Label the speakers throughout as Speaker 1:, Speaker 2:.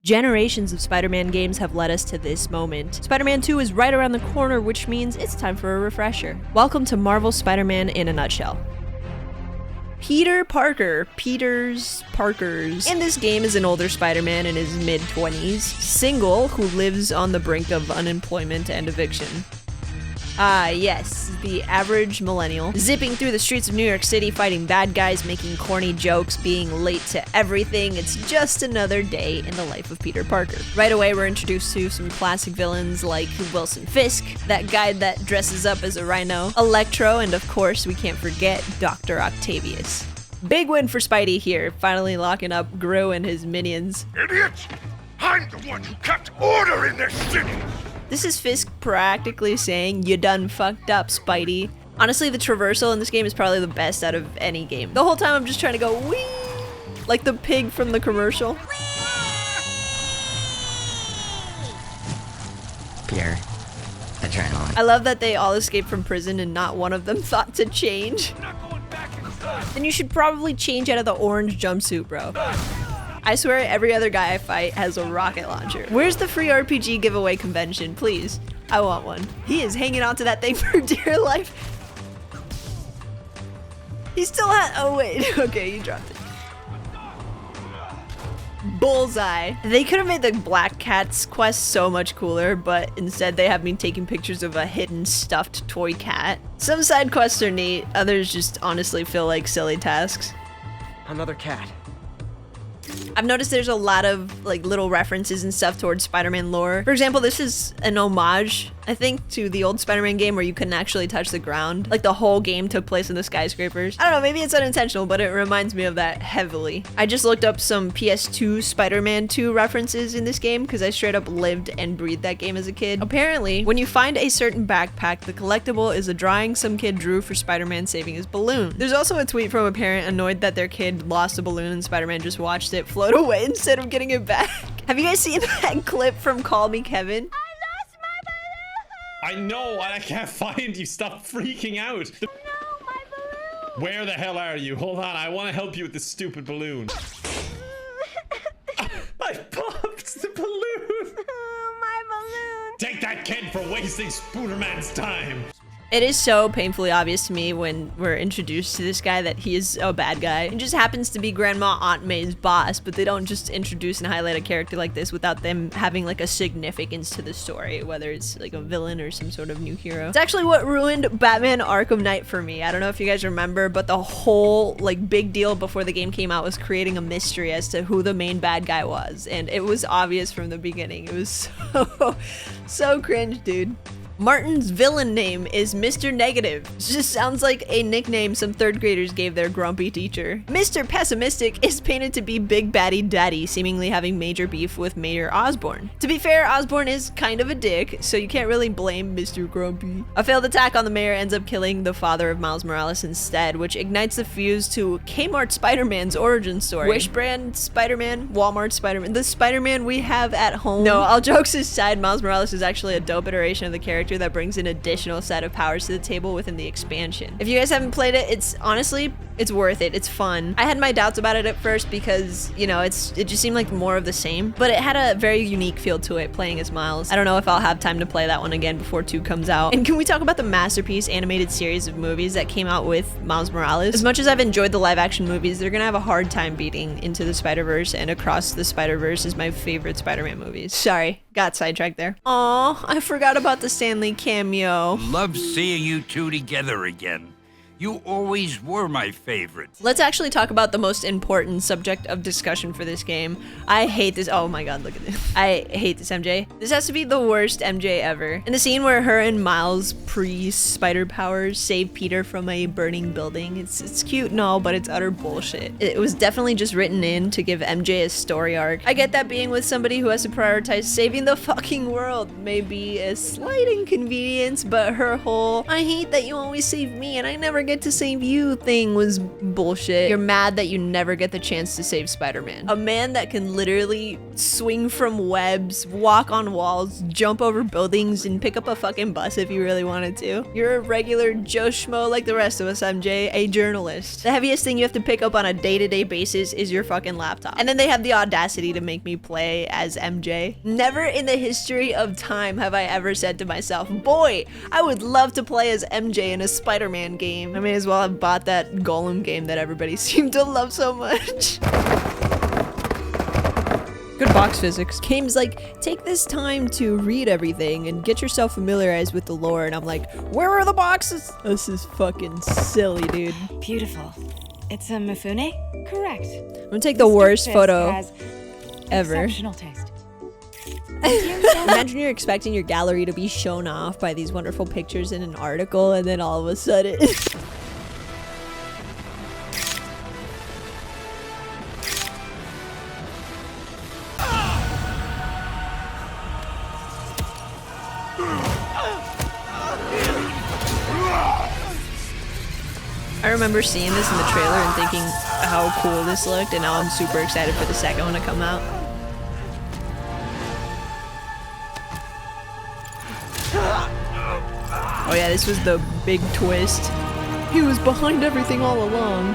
Speaker 1: Generations of Spider-Man games have led us to this moment. Spider-Man 2 is right around the corner, which means it's time for a refresher. Welcome to Marvel's Spider-Man in a nutshell. Peter Parker, Parkers. In this game is an older Spider-Man in his mid-20s, single, who lives on the brink of unemployment and eviction. Ah, yes, the average millennial, zipping through the streets of New York City, fighting bad guys, making corny jokes, being late to everything. It's just another day in the life of Peter Parker. Right away, we're introduced to some classic villains like Wilson Fisk, that guy that dresses up as a rhino, Electro, and of course, we can't forget Dr. Octavius. Big win for Spidey here, finally locking up Gru and his minions.
Speaker 2: Idiots! I'm the one who kept order in this city!
Speaker 1: This is Fisk practically saying, "You done fucked up, Spidey." Honestly, the traversal in this game is probably the best out of any game. The whole time I'm just trying to go, wee! Like the pig from the commercial.
Speaker 3: Pure adrenaline.
Speaker 1: I love that they all escaped from prison and not one of them thought to change. Then you should probably change out of the orange jumpsuit, bro. I swear every other guy I fight has a rocket launcher. Where's the free RPG giveaway convention, please? I want one. He is hanging on to that thing for dear life. He still had, oh wait, okay, you dropped it. Bullseye. They could have made the Black Cat's quest so much cooler, but instead they have me taking pictures of a hidden stuffed toy cat. Some side quests are neat, others just honestly feel like silly tasks.
Speaker 4: Another cat.
Speaker 1: I've noticed there's a lot of like little references and stuff towards Spider-Man lore. For example, this is an homage, I think, to the old Spider-Man game where you couldn't actually touch the ground. Like the whole game took place in the skyscrapers. I don't know, maybe it's unintentional, but it reminds me of that heavily. I just looked up some PS2 Spider-Man 2 references in this game because I straight up lived and breathed that game as a kid. Apparently, when you find a certain backpack, the collectible is a drawing some kid drew for Spider-Man saving his balloon. There's also a tweet from a parent annoyed that their kid lost a balloon and Spider-Man just watched it float away instead of getting it back. Have you guys seen that clip from Call Me Kevin?
Speaker 5: I know, and I can't find you. Stop freaking out.
Speaker 6: No, my balloon.
Speaker 5: Where the hell are you? Hold on, I want to help you with this stupid balloon. I popped the balloon.
Speaker 6: My balloon.
Speaker 5: Take that kid for wasting Spiderman's time.
Speaker 1: It is so painfully obvious to me when we're introduced to this guy that he is a bad guy. He just happens to be Grandma Aunt May's boss, but they don't just introduce and highlight a character like this without them having like a significance to the story, whether it's like a villain or some sort of new hero. It's actually what ruined Batman Arkham Knight for me. I don't know if you guys remember, but the whole like big deal before the game came out was creating a mystery as to who the main bad guy was, and it was obvious from the beginning. It was so cringe, dude. Martin's villain name is Mr. Negative. It just sounds like a nickname some third graders gave their grumpy teacher. Mr. Pessimistic is painted to be Big Baddie Daddy, seemingly having major beef with Mayor Osborn. To be fair, Osborn is kind of a dick, so you can't really blame Mr. Grumpy. A failed attack on the mayor ends up killing the father of Miles Morales instead, which ignites the fuse to Kmart Spider-Man's origin story. Wish brand Spider-Man, Walmart Spider-Man, the Spider-Man we have at home. No, all jokes aside, Miles Morales is actually a dope iteration of the character that brings an additional set of powers to the table within the expansion. If you guys haven't played it, it's honestly, it's worth it. It's fun. I had my doubts about it at first because, you know, it just seemed like more of the same, but it had a very unique feel to it playing as Miles. I don't know if I'll have time to play that one again before 2 comes out. And can we talk about the masterpiece animated series of movies that came out with Miles Morales? As much as I've enjoyed the live action movies, they're gonna have a hard time beating Into the Spider-Verse, and Across the Spider-Verse is my favorite Spider-Man movies. Sorry, got sidetracked there. Aw, I forgot about the Stan Lee cameo.
Speaker 7: Love seeing you two together again. You always were my favorite.
Speaker 1: Let's actually talk about the most important subject of discussion for this game. I hate this. Oh my god, look at this. I hate this MJ. This has to be the worst MJ ever. In the scene where her and Miles pre-spider powers save Peter from a burning building, it's cute and all, but it's utter bullshit. It was definitely just written in to give MJ a story arc. I get that being with somebody who has to prioritize saving the fucking world may be a slight inconvenience, but her whole, I hate that you always save me and I never get to save you thing was bullshit. You're mad that you never get the chance to save Spider-Man. A man that can literally swing from webs, walk on walls, jump over buildings, and pick up a fucking bus if you really wanted to. You're a regular Joe Schmo like the rest of us, MJ, a journalist. The heaviest thing you have to pick up on a day-to-day basis is your fucking laptop. And then they have the audacity to make me play as MJ. Never in the history of time have I ever said to myself, boy, I would love to play as MJ in a Spider-Man game. I may as well have bought that Golem game that everybody seemed to love so much. Good box physics. Game's like, take this time to read everything and get yourself familiarized with the lore. And I'm like, where are the boxes? This is fucking silly, dude.
Speaker 4: Beautiful. It's a Mifune? Correct.
Speaker 1: I'm gonna take the worst photo ever.
Speaker 4: Exceptional taste.
Speaker 1: Imagine you're expecting your gallery to be shown off by these wonderful pictures in an article, and then all of a sudden... I remember seeing this in the trailer and thinking how cool this looked, and now I'm super excited for the second one to come out. Oh yeah, this was the big twist. He was behind everything all along.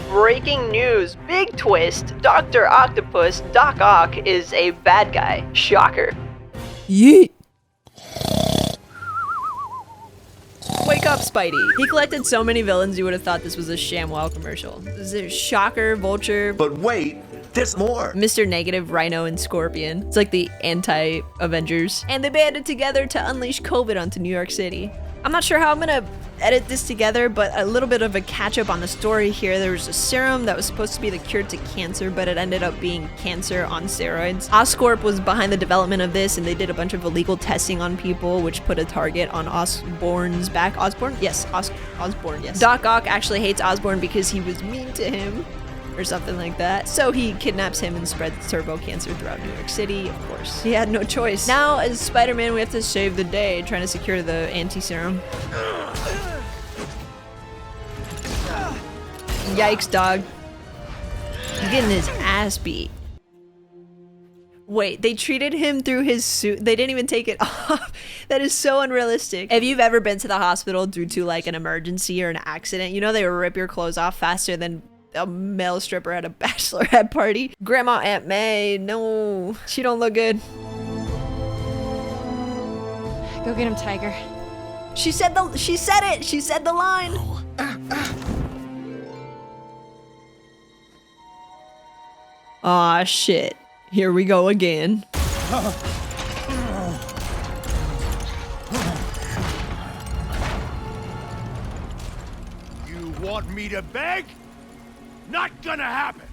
Speaker 1: Breaking news, big twist. Dr. Octopus, Doc Ock, is a bad guy. Shocker. Yeet. Wake up, Spidey. He collected so many villains you would have thought this was a ShamWow commercial. This is Shocker, Vulture.
Speaker 8: But wait, there's more.
Speaker 1: Mr. Negative, Rhino, and Scorpion. It's like the anti-Avengers. And they banded together to unleash COVID onto New York City. I'm not sure how I'm gonna edit this together, but a little bit of a catch-up on the story here. There was a serum that was supposed to be the cure to cancer, but it ended up being cancer on steroids. Oscorp was behind the development of this, and they did a bunch of illegal testing on people, which put a target on Osborn's back. Osborn? Yes, Osborn, yes. Doc Ock actually hates Osborn because he was mean to him, or something like that. So he kidnaps him and spreads turbo cancer throughout New York City, of course. He had no choice. Now, as Spider-Man, we have to save the day, trying to secure the anti-serum. Yikes, dog. He's getting his ass beat. Wait, they treated him through his suit. They didn't even take it off. That is so unrealistic. If you've ever been to the hospital due to like an emergency or an accident, you know they rip your clothes off faster than a male stripper at a bachelorette party. Grandma Aunt May, no, she don't look good.
Speaker 4: Go get him, Tiger.
Speaker 1: She said it. She said the line. Aw, shit. Here we go again.
Speaker 2: You want me to beg? Not gonna happen.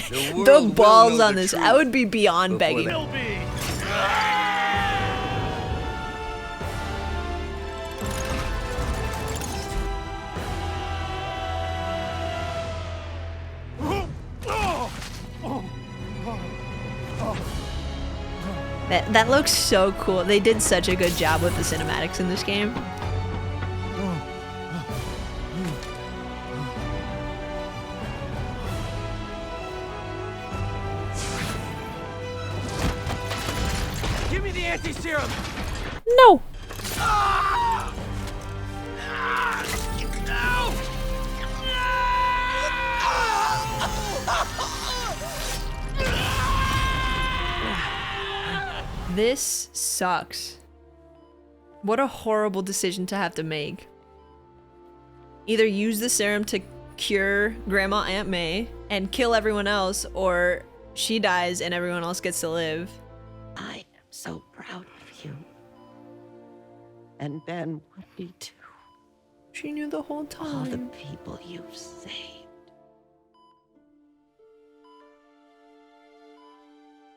Speaker 1: The balls on this. I would be beyond begging.
Speaker 2: Will be.
Speaker 1: That looks so cool. They did such a good job with the cinematics in this game.
Speaker 2: Give me the anti-serum.
Speaker 1: No. This sucks. What a horrible decision to have to make. Either use the serum to cure Grandma Aunt May and kill everyone else, or she dies and everyone else gets to live.
Speaker 9: I am so proud of you. And Ben would be too.
Speaker 1: She knew the whole time.
Speaker 9: All the people you've saved.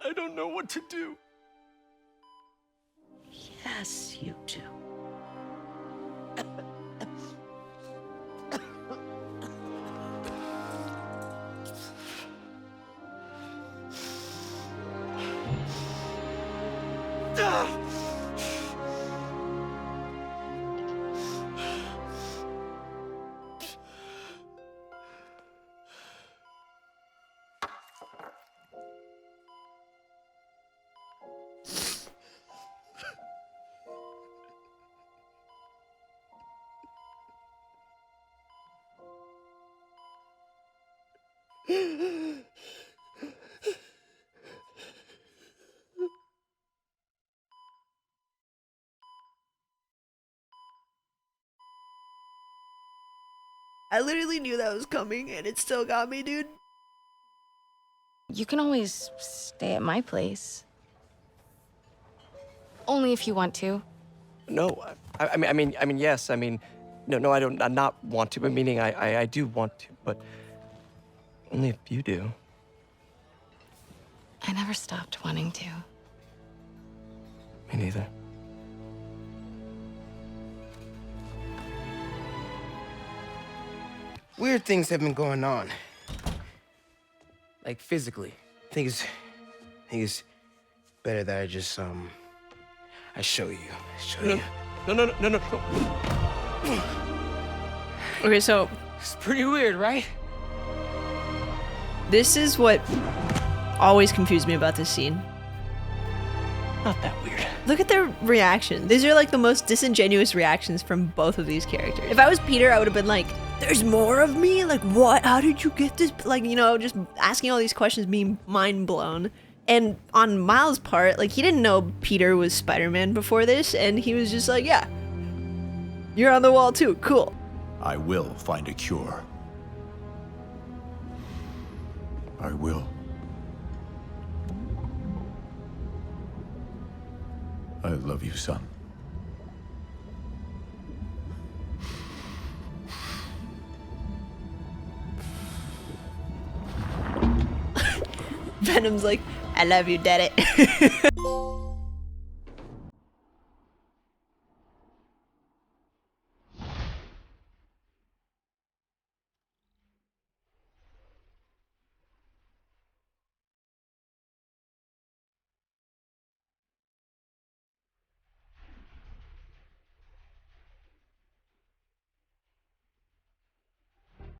Speaker 2: I don't know what to do.
Speaker 9: Yes, you do.
Speaker 1: I literally knew that was coming, and it still got me, dude.
Speaker 4: You can always stay at my place. Only if you want to.
Speaker 10: No, I mean, yes. I mean, no, I don't. I not want to. But meaning, I do want to, but only if you do.
Speaker 4: I never stopped wanting to.
Speaker 10: Me neither.
Speaker 11: Weird things have been going on. Like physically. I think it's better that I just I show you.
Speaker 10: No.
Speaker 1: Okay, so
Speaker 11: It's pretty weird, right?
Speaker 1: this is what always confused me about this scene.
Speaker 10: Not that weird.
Speaker 1: Look at their reaction. These are like the most disingenuous reactions from both of these characters. If I was Peter, I would have been like, there's more of me? Like, what? How did you get this? Like, you know, just asking all these questions, being mind blown. And on Miles' part, like, he didn't know Peter was Spider-Man before this, and he was just like, yeah, you're on the wall too, cool.
Speaker 2: I will find a cure. I will. I love you, son.
Speaker 1: Venom's like, I love you, daddy.